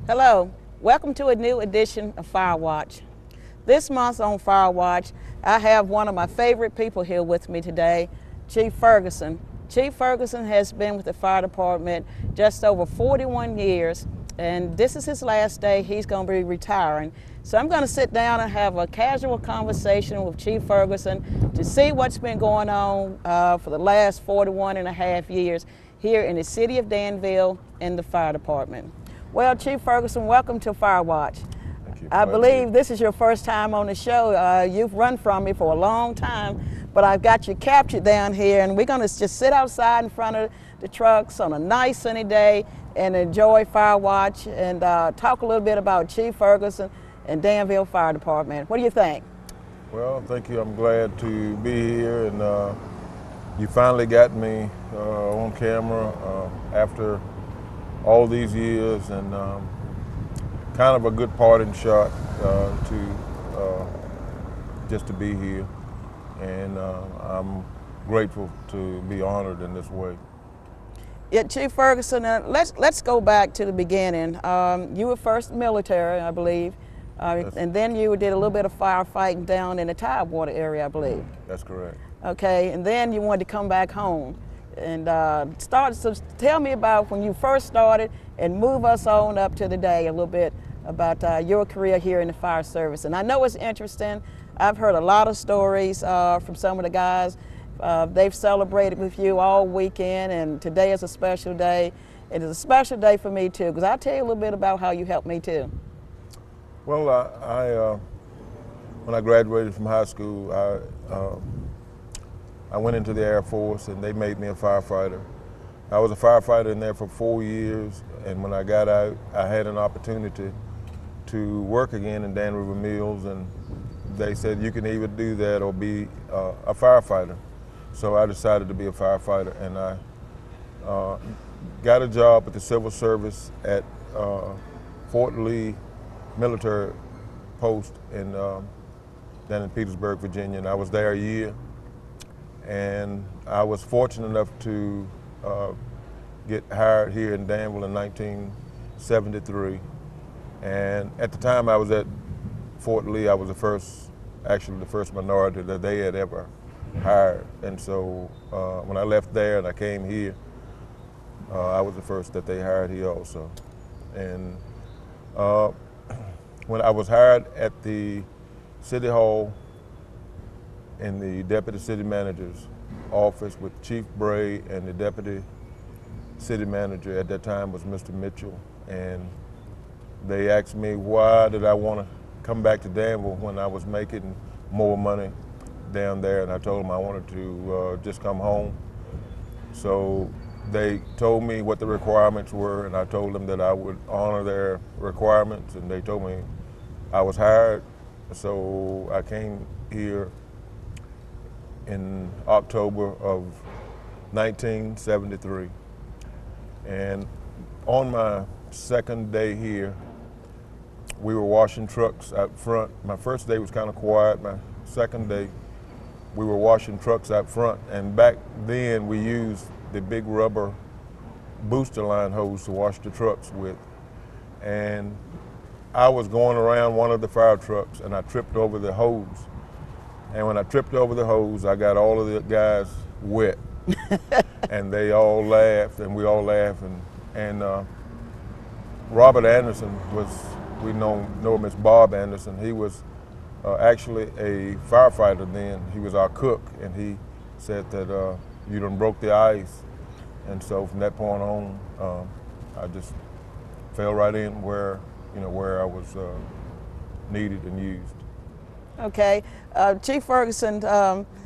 Hello, welcome to a new edition of FireWatch. This month on FireWatch, I have one of my favorite people here with me today, Chief Ferguson. Chief Ferguson has been with the fire department just over 41 years, and this is his last day. He's going to be retiring. So I'm going to sit down and have a casual conversation with Chief Ferguson to see what's been going on for the last 41 and a half years here in the city of Danville in the fire department. Well, Chief Ferguson, welcome to FireWatch. Thank you. I believe this is your first time on the show. You've run from me for a long time, but I've got you captured down here, and we're going to just sit outside in front of the trucks on a nice sunny day and enjoy FireWatch and talk a little bit about Chief Ferguson and Danville Fire Department. What do you think? Well, thank you. I'm glad to be here, and you finally got me on camera after all these years, and kind of a good parting shot just to be here, and I'm grateful to be honored in this way. Yeah, Chief Ferguson, let's go back to the beginning. You were first military, I believe, and then you did a little bit of firefighting down in the Tidewater area, I believe. That's correct. Okay, and then you wanted to come back home and so tell me about when you first started and move us on up to today a little bit about your career here in the fire service. And I know it's interesting. I've heard a lot of stories from some of the guys. They've celebrated with you all weekend, and today is a special day. It is a special day for me too, because I'll tell you a little bit about how you helped me too. Well, when I graduated from high school, I went into the Air Force, and they made me a firefighter. I was a firefighter in there for 4 years, and when I got out, I had an opportunity to work again in Dan River Mills, and they said you can either do that or be a firefighter. So I decided to be a firefighter, and I got a job with the Civil Service at Fort Lee Military Post down in Petersburg, Virginia, and I was there a year. And I was fortunate enough to get hired here in Danville in 1973. And at the time I was at Fort Lee, I was the first minority that they had ever hired. And so when I left there and I came here, I was the first that they hired here also. And when I was hired at the City Hall in the Deputy City Manager's office with Chief Bray, and the Deputy City Manager at that time was Mr. Mitchell. And they asked me why did I want to come back to Danville when I was making more money down there, and I told them I wanted to just come home. So they told me what the requirements were, and I told them that I would honor their requirements, and they told me I was hired. So I came here in October of 1973. And on my second day here, we were washing trucks out front. My first day was kind of quiet. My second day, we were washing trucks out front. And back then, we used the big rubber booster line hose to wash the trucks with. And I was going around one of the fire trucks, and I tripped over the hose. And when I tripped over the hose, I got all of the guys wet. And they all laughed, and we all laughed. And Robert Anderson we know him as Bob Anderson. He was actually a firefighter then. He was our cook, and he said that you done broke the ice. And so from that point on, I just fell right in where I was needed and used. Okay, Chief Ferguson,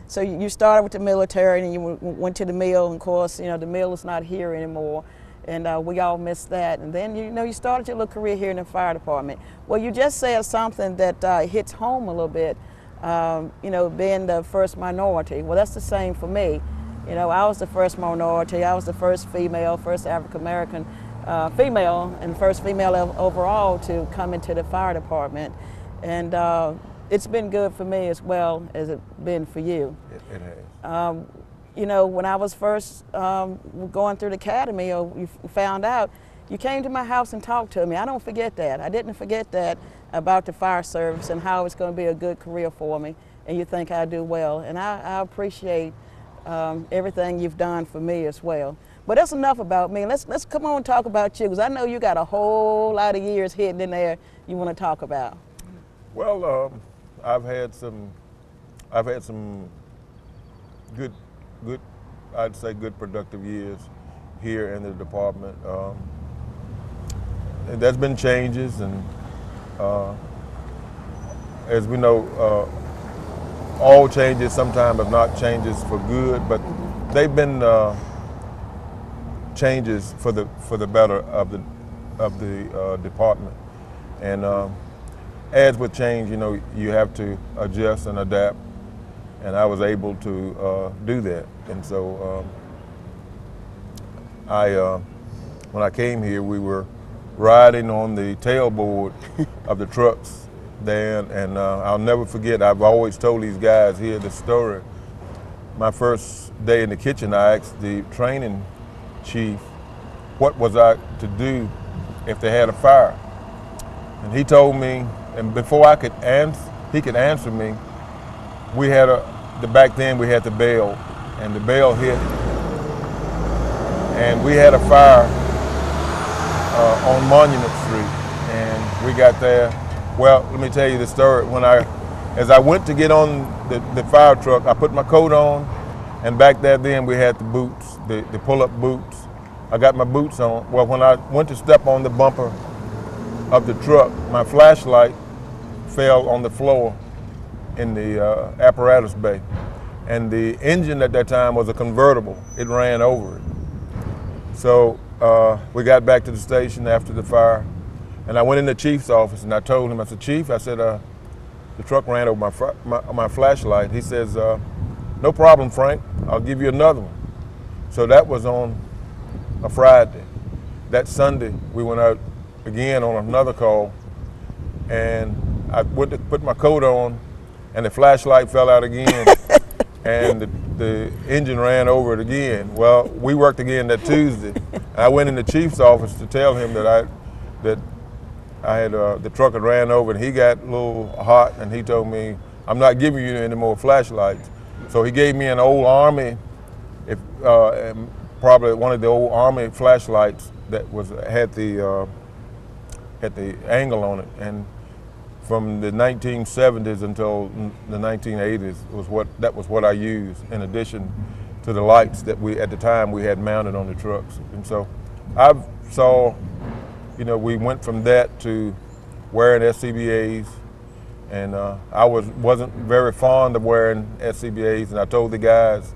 so you started with the military and you went to the mill, and of course, the mill is not here anymore, and we all miss that. And then, you started your little career here in the fire department. Well, you just said something that hits home a little bit, being the first minority. Well, that's the same for me. I was the first minority. I was the first female, first African-American female, and first female overall to come into the fire department. And it's been good for me as well as it's been for you. It has. When I was first going through the academy, you found out, you came to my house and talked to me. I don't forget that. I didn't forget that about the fire service and how it's going to be a good career for me, and you think I do well. And I appreciate everything you've done for me as well. But that's enough about me. Let's come on and talk about you, because I know you got a whole lot of years hidden in there you want to talk about. Well, I've had some good, I'd say good productive years here in the department. And there's been changes, and as we know, all changes sometimes are not changes for good, but they've been changes for the better of the department. And as with change, you know, you have to adjust and adapt, and I was able to do that. And so when I came here, we were riding on the tailboard of the trucks there, and I'll never forget, I've always told these guys here the story. My first day in the kitchen, I asked the training chief what was I to do if they had a fire. And he told me, and before I could he could answer me, we had back then we had the bell, and the bell hit, and we had a fire on Monument Street, and we got there. Well, let me tell you the story. As I went to get on the fire truck, I put my coat on, and back there then we had the boots, the pull-up boots. I got my boots on. Well, when I went to step on the bumper of the truck, my flashlight fell on the floor in the apparatus bay. And the engine at that time was a convertible. It ran over it. So we got back to the station after the fire, and I went in the chief's office, and I told him, I said, Chief, I said, the truck ran over my flashlight. He says, no problem, Frank, I'll give you another one. So that was on a Friday. That Sunday, we went out again on another call, and I went to put my coat on, and the flashlight fell out again, and the engine ran over it again. Well, we worked again that Tuesday. I went in the chief's office to tell him that I had the truck had ran over, and he got a little hot, and he told me, I'm not giving you any more flashlights. So he gave me an old Army, probably one of the old Army flashlights that had the angle on it, and from the 1970s until the 1980s that was what I used, in addition to the lights that at the time we had mounted on the trucks. And so we went from that to wearing SCBAs, and I wasn't very fond of wearing SCBAs, and I told the guys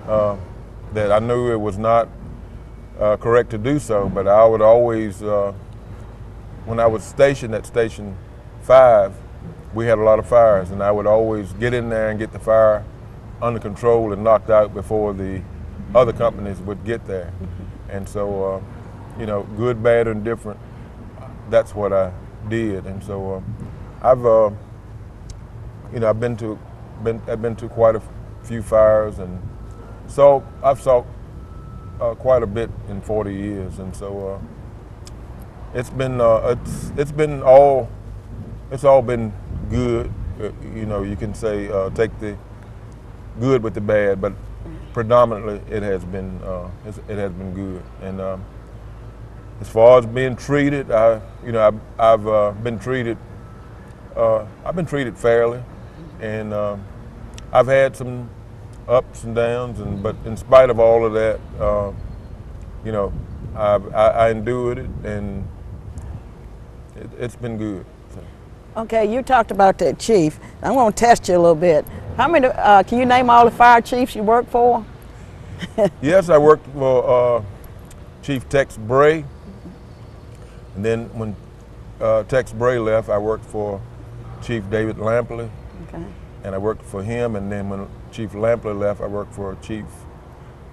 that I knew it was not correct to do so, but I would always, when I was stationed at Station 5, we had a lot of fires, and I would always get in there and get the fire under control and knocked out before the other companies would get there. And so, good, bad, and different, that's what I did. And so I've been to quite a few fires, and so I've saw quite a bit in 40 years. And so it's all been good. You can say take the good with the bad, but predominantly it has been good. And as far as being treated, I've been treated fairly, and I've had some ups and downs, but in spite of all of that, I endured it, and it's been good. So. Okay, you talked about that chief. I'm going to test you a little bit. How many? Can you name all the fire chiefs you worked for? Yes, I worked for Chief Tex Bray, and then when Tex Bray left, I worked for Chief David Lampley, okay. And I worked for him. And then when Chief Lampley left, I worked for Chief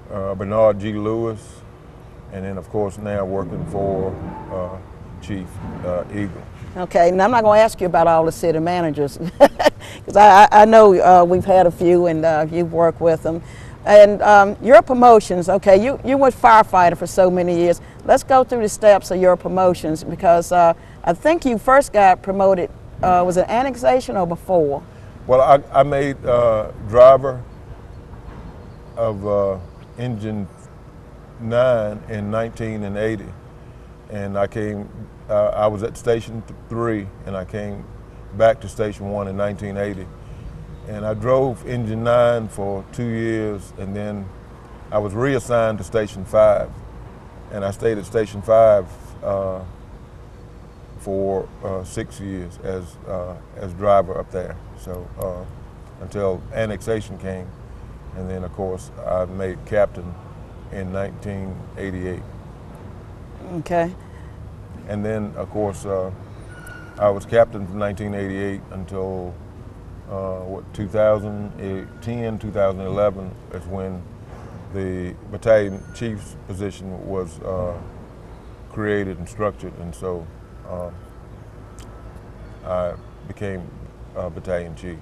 Bernard G. Lewis, and then of course now working for Chief Eagle. Okay, and I'm not going to ask you about all the city managers, because I know we've had a few, and you've worked with them. And your promotions, okay, you were firefighter for so many years. let's go through the steps of your promotions, because I think you first got promoted, was it annexation or before? Well, I made driver of engine 9 in 1980, and I was at Station 3, and I came back to Station 1 in 1980. And I drove engine 9 for 2 years, and then I was reassigned to Station 5. And I stayed at Station 5 for 6 years as driver up there. So until annexation came, and then of course I made captain in 1988. Okay. And then of course I was captain from 1988 until 2010, 2011 is when the battalion chief's position was created and structured, and so I became battalion chief.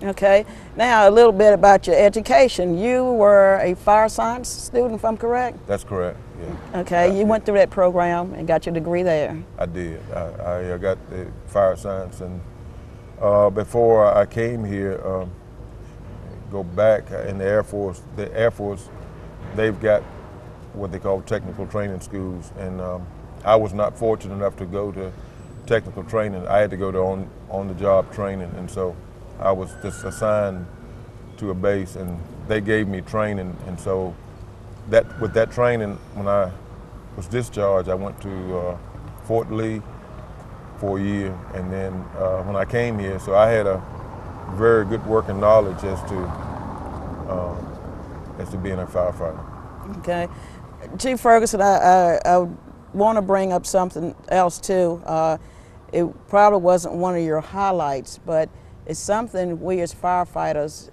Okay. Now a little bit about your education. You were a fire science student, if I'm correct? That's correct, yeah. Okay, you went through that program and got your degree there. I did. I got the fire science, and before I came here, go back in the Air Force, they've got what they call technical training schools, and I was not fortunate enough to go to technical training. I had to go to on-the-job training, and so I was just assigned to a base, and they gave me training, and so with that training, when I was discharged, I went to Fort Lee for a year, and then when I came here, so I had a very good working knowledge as to being a firefighter. Okay. Chief Ferguson, I want to bring up something else too. It probably wasn't one of your highlights, but it's something we as firefighters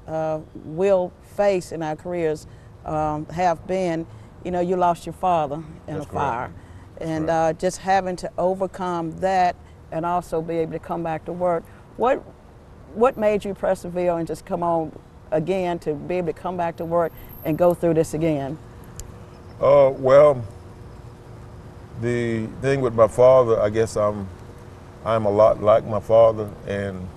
will face in our careers, have been. You know, you lost your father in a fire. And just having to overcome that and also be able to come back to work. What made you persevere and just come on again to be able to come back to work and go through this again? Well, the thing with my father, I guess I'm a lot like my father, and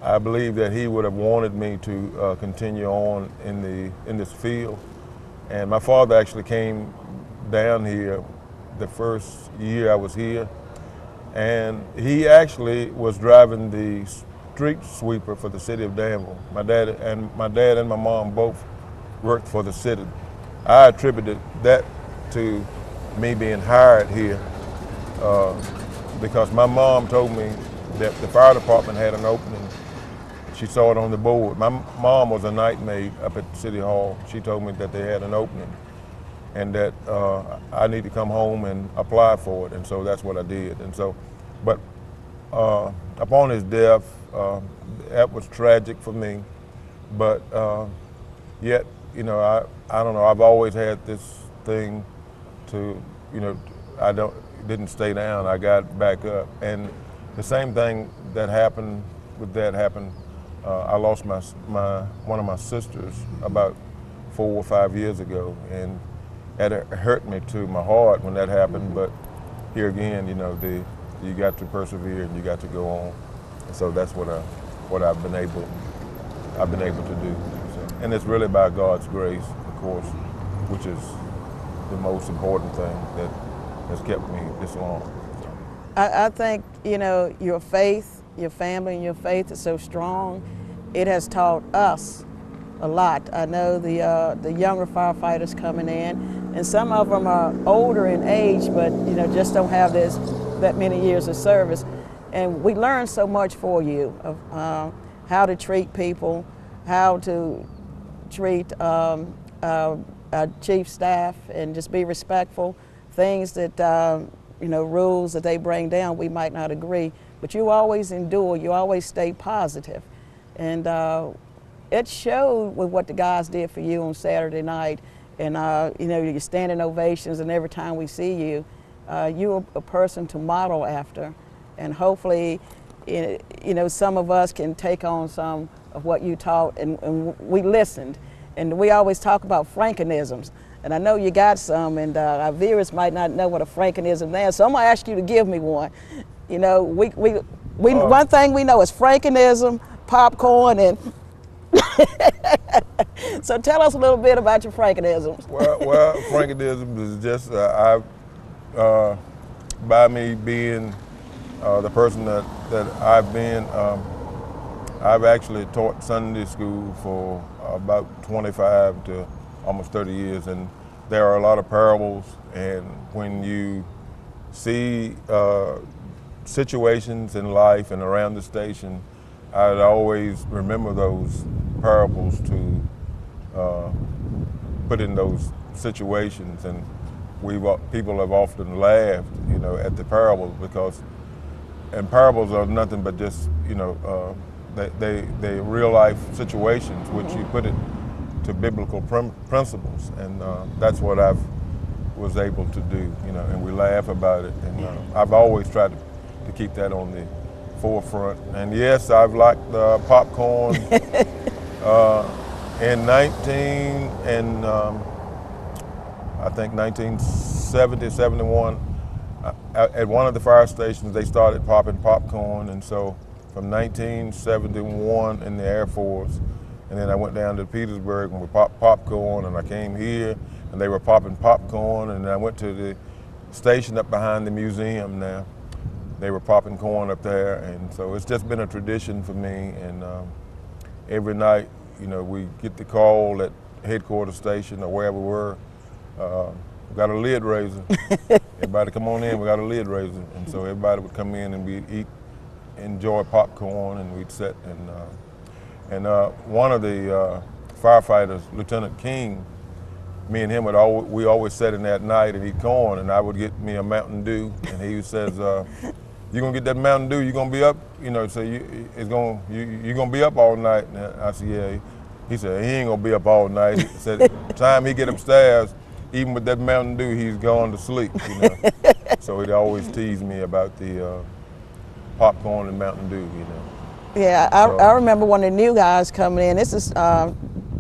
I believe that he would have wanted me to continue on in this field. And my father actually came down here the first year I was here, and he actually was driving the street sweeper for the city of Danville. My dad and my mom both worked for the city. I attributed that to me being hired here because my mom told me that the fire department had an opening. She saw it on the board. My mom was a night maid up at City Hall. She told me that they had an opening and that I need to come home and apply for it, and so that's what I did. And so, but upon his death, that was tragic for me, but yet, you know, I don't know, I've always had this thing to, you know, didn't stay down, I got back up. And the same thing that happened I lost one of my sisters about 4 or 5 years ago, and it hurt me to my heart when that happened. But here again, you know, you got to persevere and you got to go on. And so that's what I've been able to do. So, and it's really by God's grace, of course, which is the most important thing that has kept me this long. I think, you know, your faith, your family and your faith is so strong. It has taught us a lot. I know the younger firefighters coming in, and some of them are older in age, but you know, just don't have that many years of service. And we learn so much for you of how to treat people, how to treat our chief staff, and just be respectful. Things that you know, rules that they bring down, we might not agree, but you always endure. You always stay positive, and it showed with what the guys did for you on Saturday night. And you know, your standing ovations, and every time we see you, you're a person to model after. And hopefully, you know, some of us can take on some of what you taught, and we listened. And we always talk about Frankenisms. and I know you got some, and our viewers might not know what a Frankenism is, so I'm gonna ask you to give me one. You know, one thing we know is Frankenism, popcorn, and so tell us a little bit about your Frankenisms. Well, Frankenism is just by me being the person that I've been. I've actually taught Sunday school for about 25 to almost 30 years, and there are a lot of parables, and when you see situations in life and around the station, I'd always remember those parables to put in those situations, and people have often laughed, you know, at the parables and parables are nothing but just, you know, they real life situations which you put it to biblical principles, and that's what I was able to do, you know, and we laugh about it, and I've always tried to keep that on the forefront. And yes, I've liked popcorn in I think 1970, 71, at one of the fire stations they started popping popcorn, and so from 1971 in the Air Force, and then I went down to Petersburg and we popped popcorn, and I came here and they were popping popcorn, and I went to the station up behind the museum now. They were popping corn up there, and so it's just been a tradition for me, and every night, you know, we get the call at headquarters station or wherever we were, we got a lid raiser. Everybody come on in, we got a lid raiser, and so everybody would come in and we'd enjoy popcorn, and we'd sit, and one of the firefighters, Lieutenant King, me and him we always sat in that night and eat corn, and I would get me a Mountain Dew, and he says, "You gonna get that Mountain Dew? You gonna be up? You know, so you gonna be up all night?" And I said, "Yeah." He said, "He ain't gonna be up all night." He said, "The time he get upstairs, even with that Mountain Dew, he's gone to sleep." You know, so he'd always tease me about the popcorn and Mountain Dew. You know. Yeah, I remember one of the new guys coming in. This is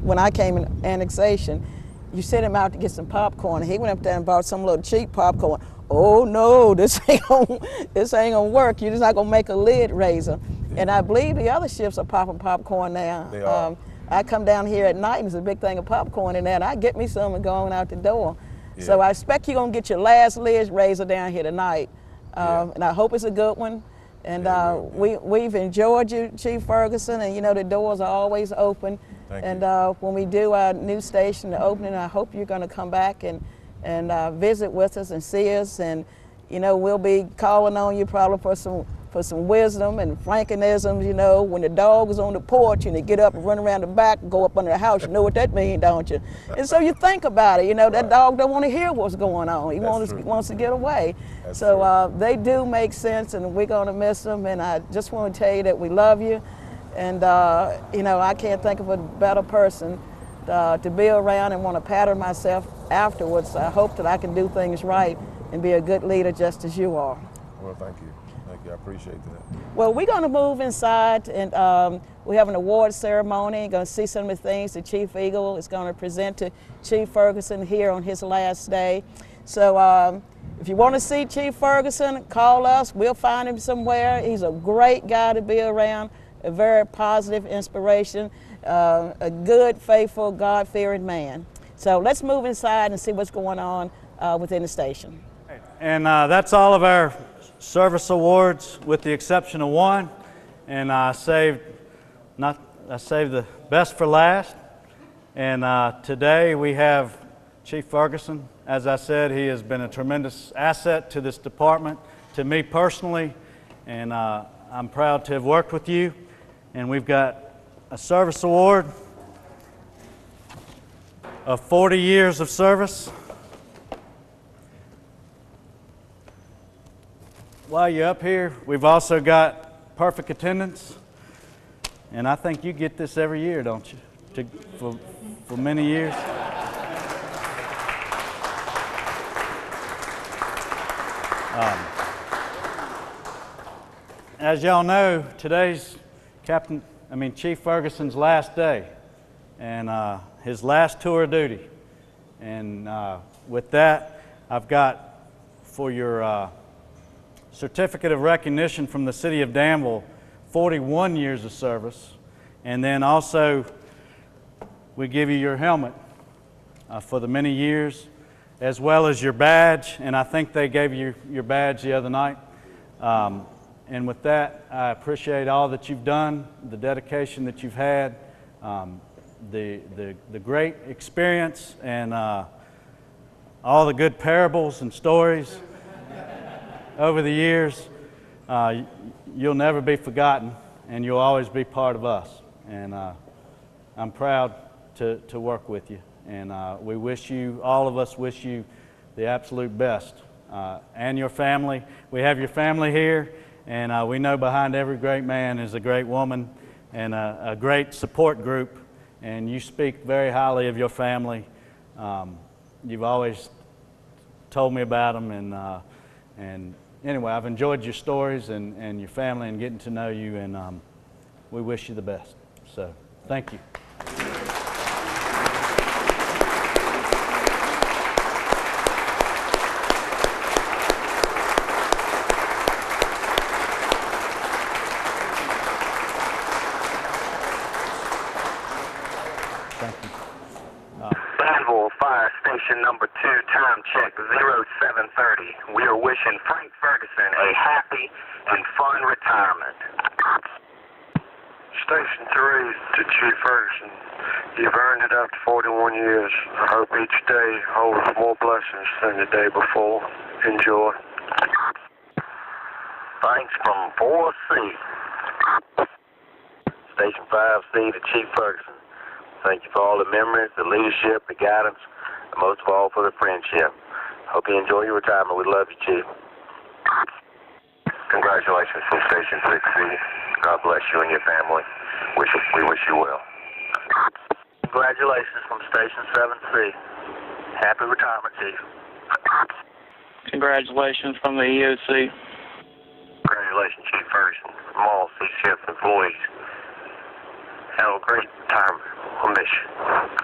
when I came in annexation. You sent him out to get some popcorn, and he went up there and bought some little cheap popcorn. Oh no, this ain't gonna work. You're just not gonna make a lid raiser. And I believe the other ships are popping popcorn now. They are. I come down here at night and there's a big thing of popcorn in there, and I get me some and going out the door. Yeah. So I expect you're gonna get your last lid raiser down here tonight, and I hope it's a good one. And we've enjoyed you, Chief Ferguson, and you know the doors are always open. Thank and you. When we do our new station, the opening, I hope you're going to come back and visit with us and see us. And you know we'll be calling on you probably for some wisdom and Frankenisms. You know, when the dog is on the porch and they get up and run around the back and go up under the house, you know what that means, don't you? And so you think about it. You know that dog don't want to hear what's going on. He wants to get away. That's so they do make sense, and we're going to miss them. And I just want to tell you that we love you. And you know, I can't think of a better person to be around and want to pattern myself afterwards. I hope that I can do things right and be a good leader just as you are. Well, thank you. Thank you. I appreciate that. Well, we're going to move inside, and we have an award ceremony. You're going to see some of the things the Chief Eagle is going to present to Chief Ferguson here on his last day. So if you want to see Chief Ferguson, call us. We'll find him somewhere. He's a great guy to be around. A very positive inspiration, a good, faithful, God-fearing man. So let's move inside and see what's going on within the station. And that's all of our service awards, with the exception of one. And I saved the best for last. And today we have Chief Ferguson. As I said, he has been a tremendous asset to this department, to me personally, and I'm proud to have worked with you. And we've got a service award of 40 years of service. While you're up here, we've also got perfect attendance. And I think you get this every year, don't you? For many years. As y'all know, today's Chief Ferguson's last day, and his last tour of duty. And with that, I've got for your certificate of recognition from the City of Danville, 41 years of service. And then also, we give you your helmet for the many years, as well as your badge. And I think they gave you your badge the other night. And with that, I appreciate all that you've done, the dedication that you've had, the great experience, and all the good parables and stories over the years. You'll never be forgotten, and you'll always be part of us. And I'm proud to work with you. And we wish you, all of us wish you the absolute best. And your family. We have your family here, and we know behind every great man is a great woman and a great support group. And you speak very highly of your family. You've always told me about them, and anyway, I've enjoyed your stories and your family and getting to know you, and we wish you the best. So, thank you. Danville Fire Station number 2, time check 0730. We are wishing Frank Ferguson a happy and fun retirement. Station 3 to Chief Ferguson. You've earned it after 41 years. I hope each day holds more blessings than the day before. Enjoy. Thanks from 4C. Station 5C to Chief Ferguson. Thank you for all the memories, the leadership, the guidance, and most of all for the friendship. Hope you enjoy your retirement. We love you, Chief. Congratulations from Station 6C. God bless you and your family. We wish you well. Congratulations from Station 7C. Happy retirement, Chief. Congratulations from the EOC. Congratulations, Chief Ferguson, from all CCF employees. Have a great retirement. We'll miss you.